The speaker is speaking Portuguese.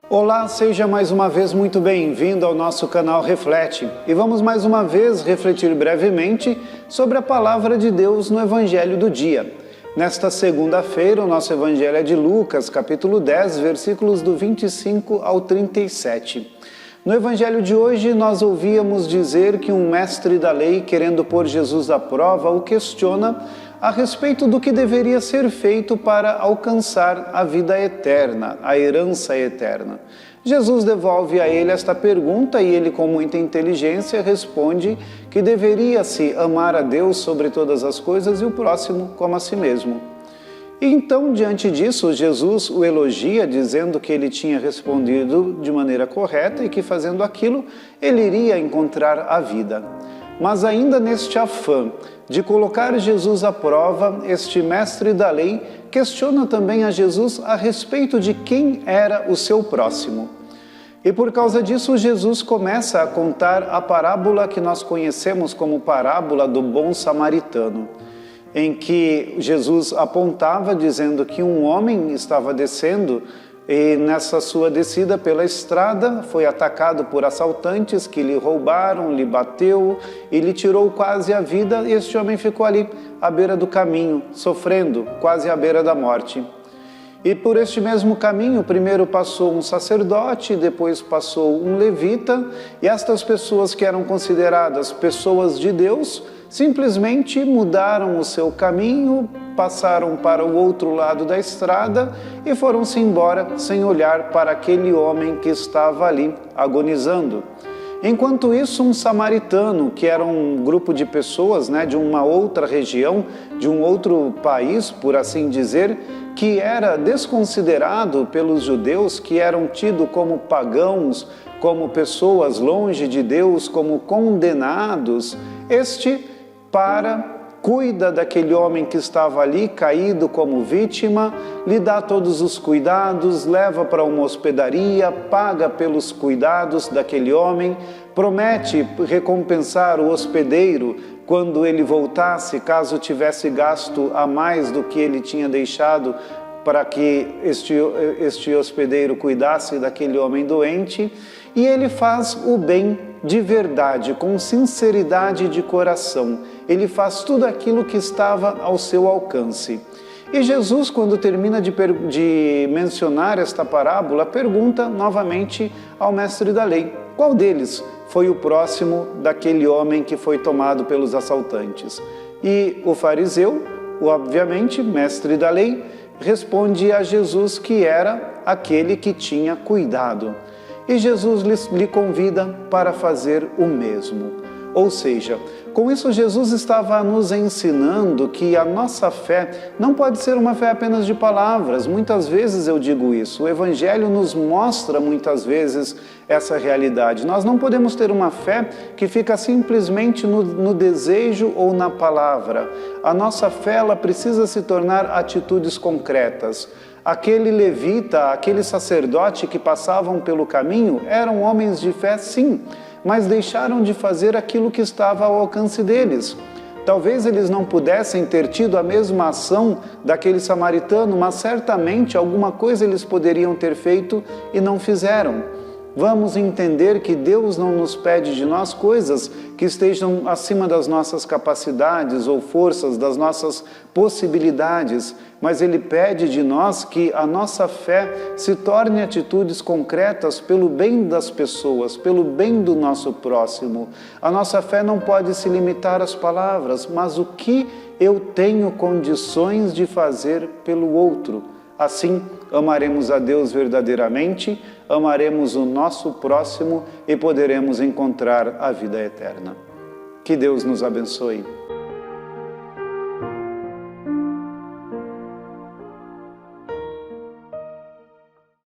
Olá, seja mais uma vez muito bem-vindo ao nosso canal Reflete. E vamos mais uma vez refletir brevemente sobre a Palavra de Deus no Evangelho do dia. Nesta segunda-feira, o nosso Evangelho é de Lucas, capítulo 10, versículos do 25 ao 37. No Evangelho de hoje, nós ouvíamos dizer que um mestre da lei, querendo pôr Jesus à prova, o questiona a respeito do que deveria ser feito para alcançar a vida eterna, a herança eterna. Jesus devolve a ele esta pergunta e ele, com muita inteligência, responde que deveria-se amar a Deus sobre todas as coisas e o próximo como a si mesmo. E então, diante disso, Jesus o elogia, dizendo que ele tinha respondido de maneira correta e que, fazendo aquilo, ele iria encontrar a vida. Mas ainda neste afã de colocar Jesus à prova, este mestre da lei questiona também a Jesus a respeito de quem era o seu próximo. E por causa disso, Jesus começa a contar a parábola que nós conhecemos como parábola do bom samaritano, em que Jesus apontava dizendo que um homem estava descendo e nessa sua descida pela estrada foi atacado por assaltantes que lhe roubaram, lhe bateu e lhe tirou quase a vida, e este homem ficou ali à beira do caminho, sofrendo, quase à beira da morte. E por este mesmo caminho, primeiro passou um sacerdote, depois passou um levita, e estas pessoas que eram consideradas pessoas de Deus, simplesmente mudaram o seu caminho, passaram para o outro lado da estrada e foram-se embora sem olhar para aquele homem que estava ali agonizando. Enquanto isso, um samaritano, que era um grupo de pessoas, de uma outra região, de um outro país, por assim dizer, que era desconsiderado pelos judeus, que eram tidos como pagãos, como pessoas longe de Deus, como condenados, cuida daquele homem que estava ali, caído como vítima, lhe dá todos os cuidados, leva para uma hospedaria, paga pelos cuidados daquele homem, promete recompensar o hospedeiro quando ele voltasse, caso tivesse gasto a mais do que ele tinha deixado para que este hospedeiro cuidasse daquele homem doente, e ele faz o bem de verdade, com sinceridade de coração. Ele faz tudo aquilo que estava ao seu alcance. E Jesus, quando termina de mencionar esta parábola, pergunta novamente ao mestre da lei: qual deles foi o próximo daquele homem que foi tomado pelos assaltantes? E o fariseu, obviamente, mestre da lei, responde a Jesus que era aquele que tinha cuidado. E Jesus lhe convida para fazer o mesmo. Ou seja, com isso Jesus estava nos ensinando que a nossa fé não pode ser uma fé apenas de palavras. Muitas vezes eu digo isso. O Evangelho nos mostra muitas vezes essa realidade. Nós não podemos ter uma fé que fica simplesmente no desejo ou na palavra. A nossa fé, ela precisa se tornar atitudes concretas. Aquele levita, aquele sacerdote que passavam pelo caminho eram homens de fé, sim, mas deixaram de fazer aquilo que estava ao alcance deles. Talvez eles não pudessem ter tido a mesma ação daquele samaritano, mas certamente alguma coisa eles poderiam ter feito e não fizeram. Vamos entender que Deus não nos pede de nós coisas que estejam acima das nossas capacidades ou forças, das nossas possibilidades, mas Ele pede de nós que a nossa fé se torne atitudes concretas pelo bem das pessoas, pelo bem do nosso próximo. A nossa fé não pode se limitar às palavras, mas o que eu tenho condições de fazer pelo outro. Assim, amaremos a Deus verdadeiramente, amaremos o nosso próximo e poderemos encontrar a vida eterna. Que Deus nos abençoe.